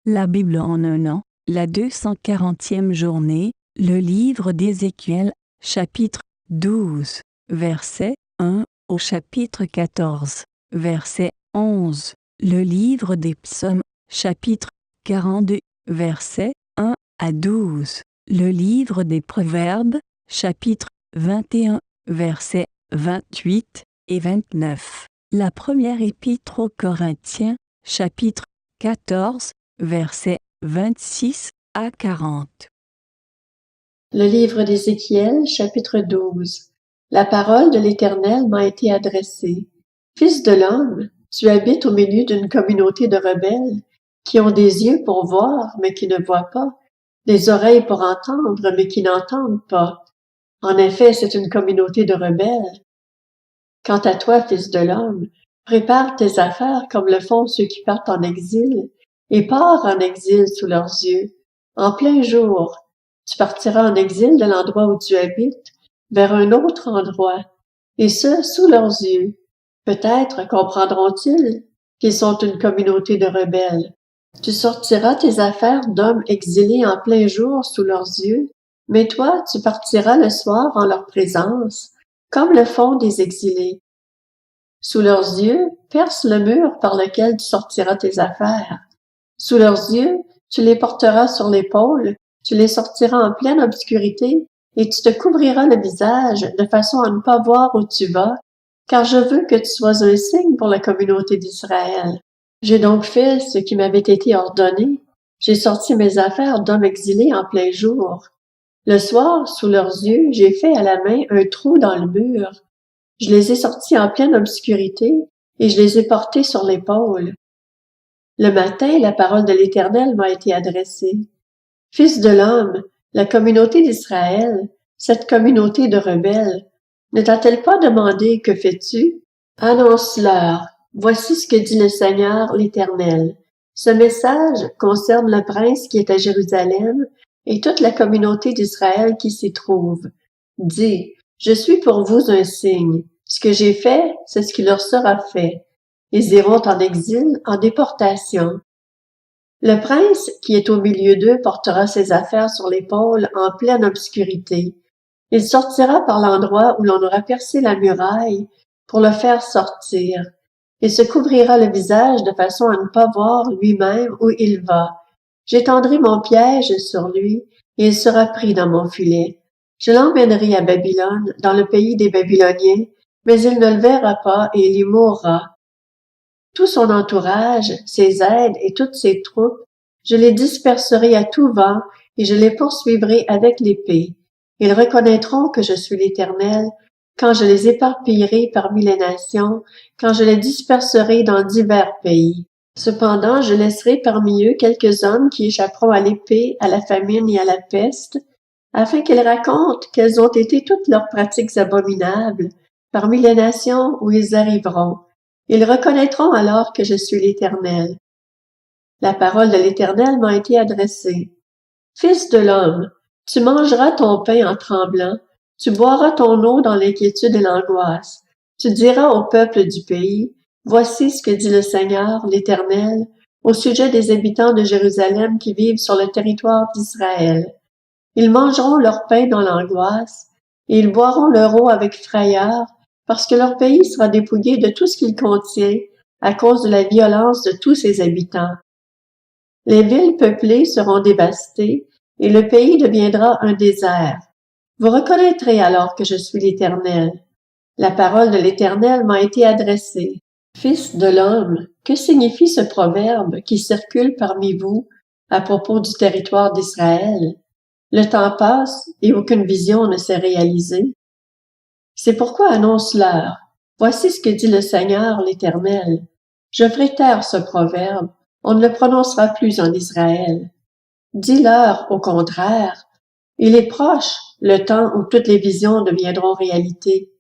La Bible en un an, la 240e journée, le livre d'Ézéchiel, chapitre 12, verset 1 au chapitre 14, verset 11. Le livre des psaumes, chapitre 42, verset 1 à 12. Le livre des proverbes, chapitre 21, versets 28 et 29. La première épître aux Corinthiens, chapitre 14, versets 26 à 40. Le livre d'Ézéchiel, chapitre 12. La parole de l'Éternel m'a été adressée. Fils de l'homme, tu habites au milieu d'une communauté de rebelles qui ont des yeux pour voir, mais qui ne voient pas, des oreilles pour entendre, mais qui n'entendent pas. En effet, c'est une communauté de rebelles. Quant à toi, fils de l'homme, prépare tes affaires comme le font ceux qui partent en exil, et pars en exil sous leurs yeux. En plein jour, tu partiras en exil de l'endroit où tu habites, vers un autre endroit, et ce, sous leurs yeux. Peut-être comprendront-ils qu'ils sont une communauté de rebelles. Tu sortiras tes affaires d'hommes exilés en plein jour sous leurs yeux, mais toi, tu partiras le soir en leur présence, comme le font des exilés. Sous leurs yeux, perce le mur par lequel tu sortiras tes affaires. Sous leurs yeux, tu les porteras sur l'épaule, tu les sortiras en pleine obscurité, et tu te couvriras le visage de façon à ne pas voir où tu vas, car je veux que tu sois un signe pour la communauté d'Israël. J'ai donc fait ce qui m'avait été ordonné. J'ai sorti mes affaires d'hommes exilés en plein jour. Le soir, sous leurs yeux, j'ai fait à la main un trou dans le mur. Je les ai sortis en pleine obscurité, et je les ai portés sur l'épaule. Le matin, la parole de l'Éternel m'a été adressée. Fils de l'homme, la communauté d'Israël, cette communauté de rebelles, ne t'a-t-elle pas demandé que fais-tu? Annonce-leur. Voici ce que dit le Seigneur l'Éternel. Ce message concerne le prince qui est à Jérusalem et toute la communauté d'Israël qui s'y trouve. Dis, je suis pour vous un signe. Ce que j'ai fait, c'est ce qui leur sera fait. Ils iront en exil, en déportation. Le prince qui est au milieu d'eux portera ses affaires sur l'épaule en pleine obscurité. Il sortira par l'endroit où l'on aura percé la muraille pour le faire sortir. Il se couvrira le visage de façon à ne pas voir lui-même où il va. J'étendrai mon piège sur lui et il sera pris dans mon filet. Je l'emmènerai à Babylone, dans le pays des Babyloniens, mais il ne le verra pas et il y mourra. Tout son entourage, ses aides et toutes ses troupes, je les disperserai à tout vent et je les poursuivrai avec l'épée. Ils reconnaîtront que je suis l'Éternel quand je les éparpillerai parmi les nations, quand je les disperserai dans divers pays. Cependant, je laisserai parmi eux quelques hommes qui échapperont à l'épée, à la famine et à la peste, afin qu'ils racontent quelles ont été toutes leurs pratiques abominables parmi les nations où ils arriveront. Ils reconnaîtront alors que je suis l'Éternel. La parole de l'Éternel m'a été adressée. Fils de l'homme, tu mangeras ton pain en tremblant, tu boiras ton eau dans l'inquiétude et l'angoisse. Tu diras au peuple du pays, voici ce que dit le Seigneur, l'Éternel, au sujet des habitants de Jérusalem qui vivent sur le territoire d'Israël. Ils mangeront leur pain dans l'angoisse, et ils boiront leur eau avec frayeur, parce que leur pays sera dépouillé de tout ce qu'il contient, à cause de la violence de tous ses habitants. Les villes peuplées seront dévastées, et le pays deviendra un désert. Vous reconnaîtrez alors que je suis l'Éternel. La parole de l'Éternel m'a été adressée. Fils de l'homme, que signifie ce proverbe qui circule parmi vous à propos du territoire d'Israël? Le temps passe et aucune vision ne s'est réalisée. C'est pourquoi annonce-leur. Voici ce que dit le Seigneur l'Éternel. Je ferai taire ce proverbe. On ne le prononcera plus en Israël. Dis-leur, au contraire, il est proche le temps où toutes les visions deviendront réalité.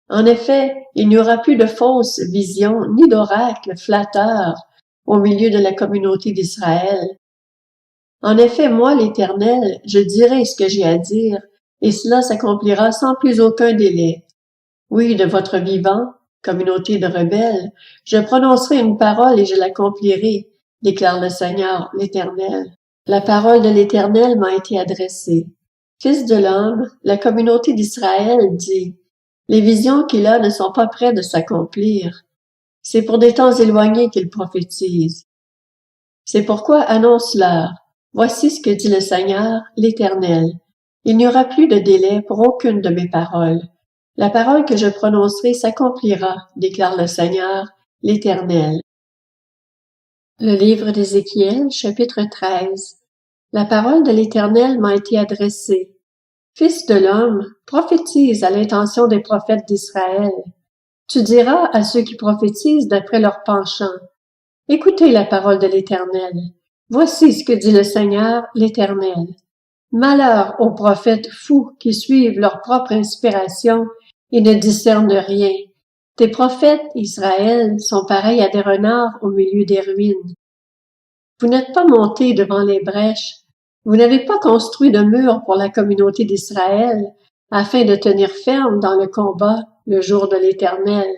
En effet, il n'y aura plus de fausses visions ni d'oracles flatteurs au milieu de la communauté d'Israël. En effet, moi, l'Éternel, je dirai ce que j'ai à dire, et cela s'accomplira sans plus aucun délai. Oui, de votre vivant, communauté de rebelles, je prononcerai une parole et je l'accomplirai. déclare le Seigneur, l'Éternel. La parole de l'Éternel m'a été adressée. Fils de l'homme, la communauté d'Israël dit, les visions qu'il a ne sont pas près de s'accomplir. C'est pour des temps éloignés qu'il prophétise. C'est pourquoi annonce-leur. Voici ce que dit le Seigneur, l'Éternel. Il n'y aura plus de délai pour aucune de mes paroles. La parole que je prononcerai s'accomplira, déclare le Seigneur, l'Éternel. Le livre d'Ézéchiel, chapitre 13. La parole de l'Éternel m'a été adressée. Fils de l'homme, prophétise à l'intention des prophètes d'Israël. Tu diras à ceux qui prophétisent d'après leur penchant. Écoutez la parole de l'Éternel. Voici ce que dit le Seigneur, l'Éternel. Malheur aux prophètes fous qui suivent leur propre inspiration et ne discernent rien. Tes prophètes, Israël, sont pareils à des renards au milieu des ruines. Vous n'êtes pas montés devant les brèches. Vous n'avez pas construit de mur pour la communauté d'Israël afin de tenir ferme dans le combat le jour de l'Éternel.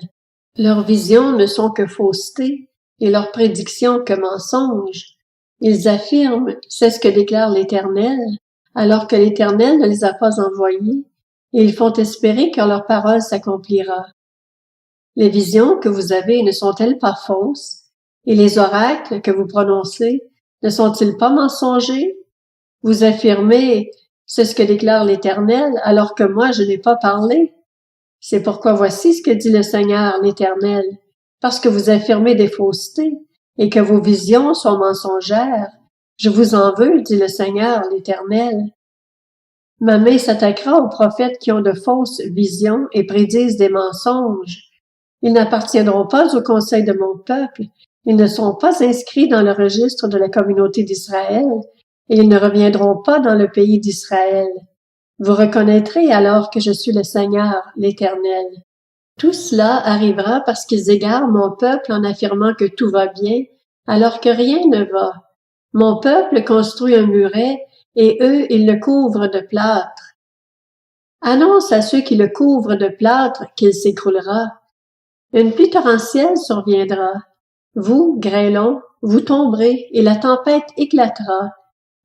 Leurs visions ne sont que fausseté et leurs prédictions que mensonges. Ils affirment, c'est ce que déclare l'Éternel, alors que l'Éternel ne les a pas envoyés, et ils font espérer que leur parole s'accomplira. Les visions que vous avez ne sont-elles pas fausses? Et les oracles que vous prononcez ne sont-ils pas mensongers? Vous affirmez, c'est ce que déclare l'Éternel, alors que moi je n'ai pas parlé. C'est pourquoi voici ce que dit le Seigneur, l'Éternel, parce que vous affirmez des faussetés, et que vos visions sont mensongères. Je vous en veux, dit le Seigneur, l'Éternel. Ma main s'attaquera aux prophètes qui ont de fausses visions et prédisent des mensonges. Ils n'appartiendront pas au conseil de mon peuple, ils ne sont pas inscrits dans le registre de la communauté d'Israël, et ils ne reviendront pas dans le pays d'Israël. Vous reconnaîtrez alors que je suis le Seigneur, l'Éternel. Tout cela arrivera parce qu'ils égarent mon peuple en affirmant que tout va bien, alors que rien ne va. Mon peuple construit un muret, et eux, ils le couvrent de plâtre. Annonce à ceux qui le couvrent de plâtre qu'il s'écroulera. Une pluie torrentielle surviendra. Vous, grêlons, vous tomberez, et la tempête éclatera.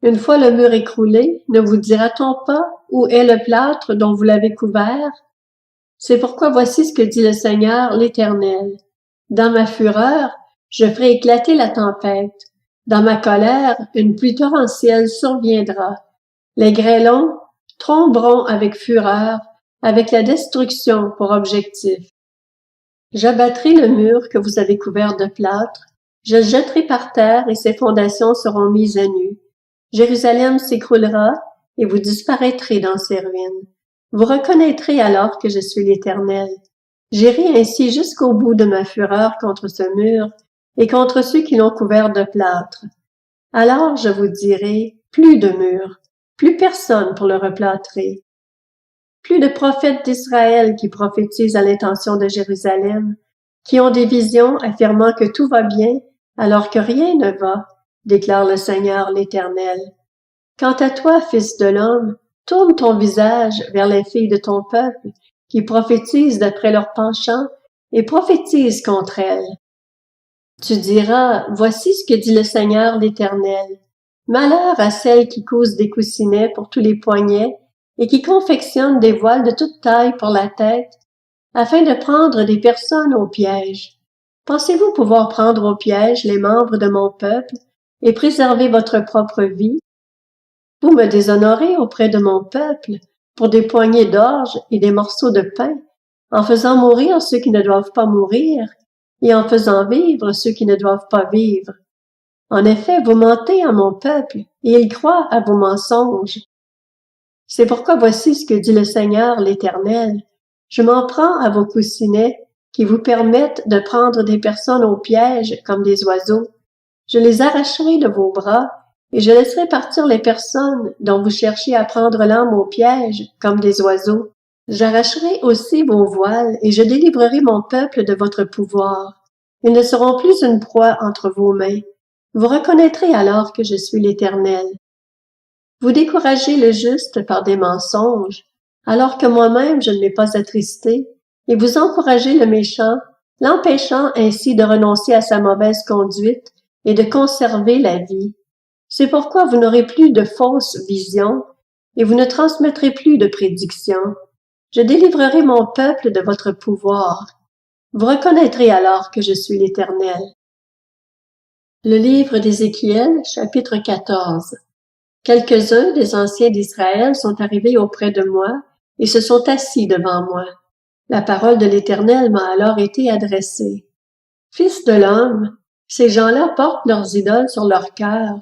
Une fois le mur écroulé, ne vous dira-t-on pas où est le plâtre dont vous l'avez couvert? C'est pourquoi voici ce que dit le Seigneur, l'Éternel. Dans ma fureur, je ferai éclater la tempête. Dans ma colère, une pluie torrentielle surviendra. Les grêlons tomberont avec fureur, avec la destruction pour objectif. J'abattrai le mur que vous avez couvert de plâtre, je le jetterai par terre et ses fondations seront mises à nu. Jérusalem s'écroulera et vous disparaîtrez dans ses ruines. Vous reconnaîtrez alors que je suis l'Éternel. J'irai ainsi jusqu'au bout de ma fureur contre ce mur et contre ceux qui l'ont couvert de plâtre. Alors je vous dirai, plus de mur, plus personne pour le replâtrer. Plus de prophètes d'Israël qui prophétisent à l'intention de Jérusalem, qui ont des visions affirmant que tout va bien alors que rien ne va, déclare le Seigneur l'Éternel. Quant à toi, fils de l'homme, tourne ton visage vers les filles de ton peuple, qui prophétisent d'après leur penchant, et prophétise contre elles. Tu diras, voici ce que dit le Seigneur l'Éternel. Malheur à celles qui cousent des coussinets pour tous les poignets, et qui confectionnent des voiles de toute taille pour la tête, afin de prendre des personnes au piège. Pensez-vous pouvoir prendre au piège les membres de mon peuple, et préserver votre propre vie? Vous me déshonorez auprès de mon peuple pour des poignées d'orge et des morceaux de pain, en faisant mourir ceux qui ne doivent pas mourir et en faisant vivre ceux qui ne doivent pas vivre. En effet, vous mentez à mon peuple et il croit à vos mensonges. C'est pourquoi voici ce que dit le Seigneur l'Éternel. Je m'en prends à vos coussinets qui vous permettent de prendre des personnes au piège comme des oiseaux. Je les arracherai de vos bras et je laisserai partir les personnes dont vous cherchez à prendre l'âme au piège comme des oiseaux. J'arracherai aussi vos voiles et je délivrerai mon peuple de votre pouvoir. Ils ne seront plus une proie entre vos mains. Vous reconnaîtrez alors que je suis l'Éternel. Vous découragez le juste par des mensonges, alors que moi-même je ne l'ai pas attristé, et vous encouragez le méchant, l'empêchant ainsi de renoncer à sa mauvaise conduite et de conserver la vie. C'est pourquoi vous n'aurez plus de fausses visions et vous ne transmettrez plus de prédictions. Je délivrerai mon peuple de votre pouvoir. Vous reconnaîtrez alors que je suis l'Éternel. Le livre d'Ézéchiel, chapitre 14. Quelques-uns des anciens d'Israël sont arrivés auprès de moi et se sont assis devant moi. La parole de l'Éternel m'a alors été adressée. Fils de l'homme, ces gens-là portent leurs idoles sur leur cœur.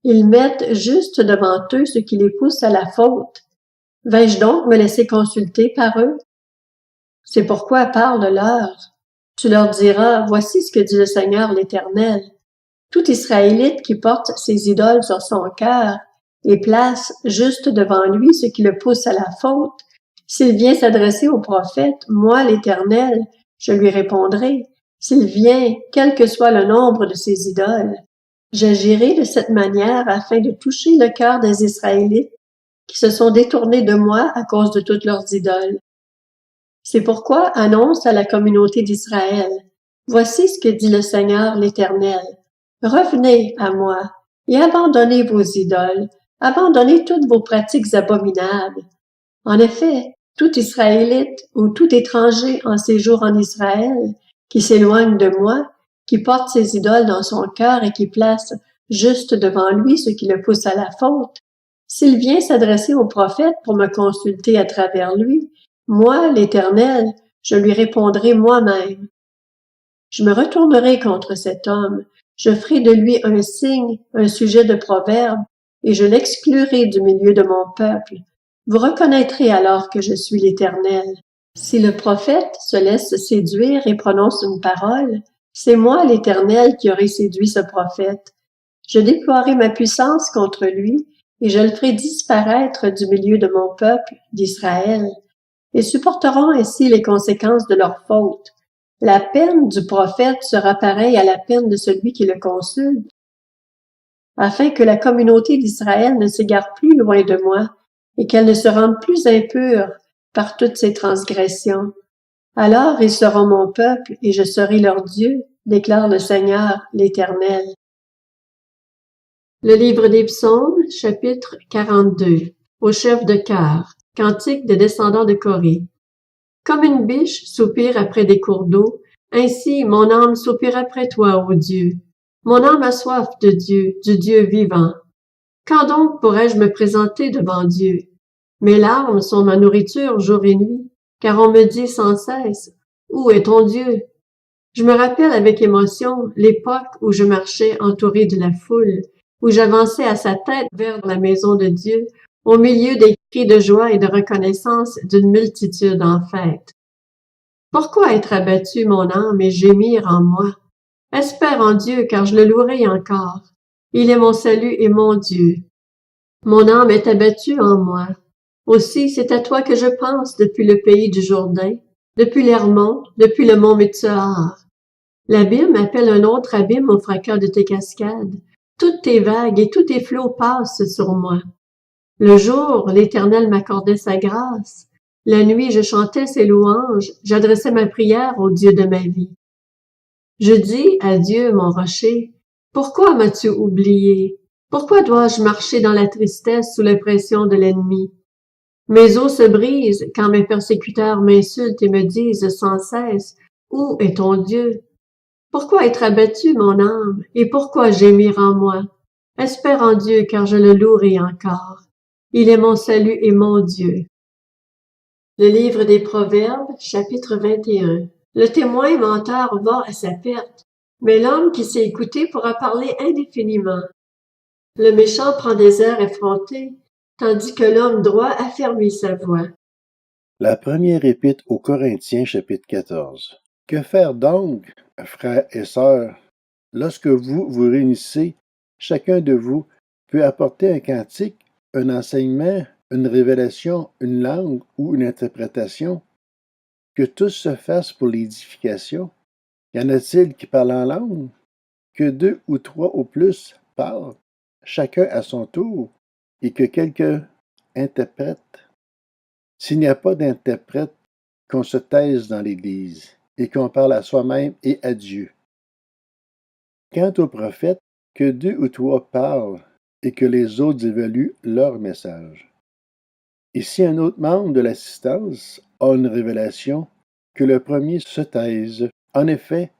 Ils mettent juste devant eux ce qui les pousse à la faute. Vais-je donc me laisser consulter par eux? C'est pourquoi parle-leur. Tu leur diras, voici ce que dit le Seigneur l'Éternel. Tout Israélite qui porte ses idoles sur son cœur et place juste devant lui ce qui le pousse à la faute, s'il vient s'adresser au prophète, moi l'Éternel, je lui répondrai. S'il vient, quel que soit le nombre de ses idoles, j'agirai de cette manière afin de toucher le cœur des Israélites qui se sont détournés de moi à cause de toutes leurs idoles. C'est pourquoi annonce à la communauté d'Israël, voici ce que dit le Seigneur l'Éternel. Revenez à moi et abandonnez vos idoles, abandonnez toutes vos pratiques abominables. En effet, tout Israélite ou tout étranger en séjour en Israël qui s'éloigne de moi, qui porte ses idoles dans son cœur et qui place juste devant lui ce qui le pousse à la faute, s'il vient s'adresser au prophète pour me consulter à travers lui, moi, l'Éternel, je lui répondrai moi-même. Je me retournerai contre cet homme, je ferai de lui un signe, un sujet de proverbe, et je l'exclurai du milieu de mon peuple. Vous reconnaîtrez alors que je suis l'Éternel. Si le prophète se laisse séduire et prononce une parole, c'est moi, l'Éternel, qui aurai séduit ce prophète. Je déploierai ma puissance contre lui, et je le ferai disparaître du milieu de mon peuple, d'Israël. Ils supporteront ainsi les conséquences de leur faute. La peine du prophète sera pareille à la peine de celui qui le consulte, afin que la communauté d'Israël ne s'égare plus loin de moi et qu'elle ne se rende plus impure par toutes ses transgressions. Alors ils seront mon peuple et je serai leur Dieu, déclare le Seigneur l'Éternel. Le livre des Psaumes, chapitre 42. Au chef de chœur, cantique des descendants de Corée. Comme une biche soupire après des cours d'eau, ainsi mon âme soupire après toi, ô Dieu. Mon âme a soif de Dieu, du Dieu vivant. Quand donc pourrais-je me présenter devant Dieu? Mes larmes sont ma nourriture jour et nuit, car on me dit sans cesse, où est ton Dieu? Je me rappelle avec émotion l'époque où je marchais entouré de la foule, où j'avançais à sa tête vers la maison de Dieu, au milieu des cris de joie et de reconnaissance d'une multitude en fête. Pourquoi être abattu, mon âme, et gémir en moi? Espère en Dieu, car je le louerai encore. Il est mon salut et mon Dieu. Mon âme est abattue en moi. Aussi, c'est à toi que je pense depuis le pays du Jourdain, depuis l'Hermon, depuis le mont Mitsahar. L'abîme appelle un autre abîme au fracas de tes cascades. Toutes tes vagues et tous tes flots passent sur moi. Le jour, l'Éternel m'accordait sa grâce. La nuit, je chantais ses louanges, j'adressais ma prière au Dieu de ma vie. Je dis à Dieu, mon rocher, pourquoi m'as-tu oublié? Pourquoi dois-je marcher dans la tristesse sous l'oppression de l'ennemi? Mes os se brisent quand mes persécuteurs m'insultent et me disent sans cesse, où est ton Dieu? Pourquoi être abattu, mon âme, et pourquoi gémir en moi? Espère en Dieu, car je le louerai encore. Il est mon salut et mon Dieu. Le livre des Proverbes, chapitre 21. Le témoin menteur va à sa perte, mais l'homme qui sait écouter pourra parler indéfiniment. Le méchant prend des airs effrontés, tandis que l'homme droit affermit sa voix. La première épître aux Corinthiens, chapitre 14. Que faire donc, frères et sœurs, lorsque vous vous réunissez, chacun de vous peut apporter un cantique, un enseignement, une révélation, une langue ou une interprétation? Que tous se fassent pour l'édification? Y en a-t-il qui parlent en langue? Que deux ou trois au plus parlent, chacun à son tour, et que quelqu'un interprète? S'il n'y a pas d'interprète, qu'on se taise dans l'Église et qu'on parle à soi-même et à Dieu. Quant aux prophètes, que 2 ou 3 parlent et que les autres évaluent leur message. Et si un autre membre de l'assistance a une révélation, que le premier se taise. En effet,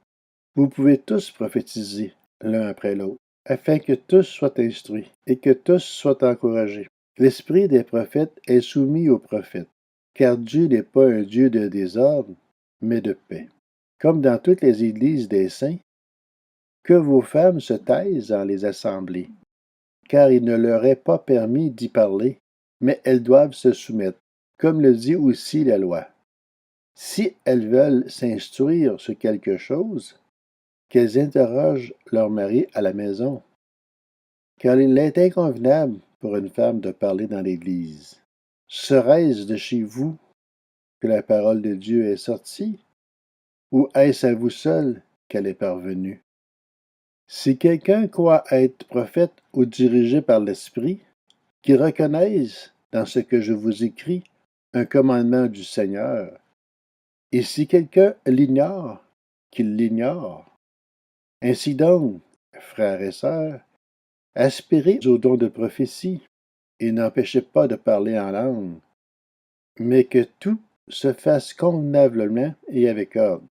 vous pouvez tous prophétiser l'un après l'autre, afin que tous soient instruits et que tous soient encouragés. L'esprit des prophètes est soumis aux prophètes, car Dieu n'est pas un Dieu de désordre, mais de paix. Comme dans toutes les églises des saints, que vos femmes se taisent dans les assemblées, car il ne leur est pas permis d'y parler, mais elles doivent se soumettre, comme le dit aussi la loi. Si elles veulent s'instruire sur quelque chose, qu'elles interrogent leur mari à la maison, car il est inconvenable pour une femme de parler dans l'Église. Serait-ce de chez vous que la parole de Dieu est sortie, ou est-ce à vous seul qu'elle est parvenue? Si quelqu'un croit être prophète ou dirigé par l'Esprit, qu'il reconnaisse dans ce que je vous écris un commandement du Seigneur. Et si quelqu'un l'ignore, qu'il l'ignore. Ainsi donc, frères et sœurs, aspirez au don de prophétie et n'empêchez pas de parler en langue, mais que tout se fasse convenablement et avec ordre.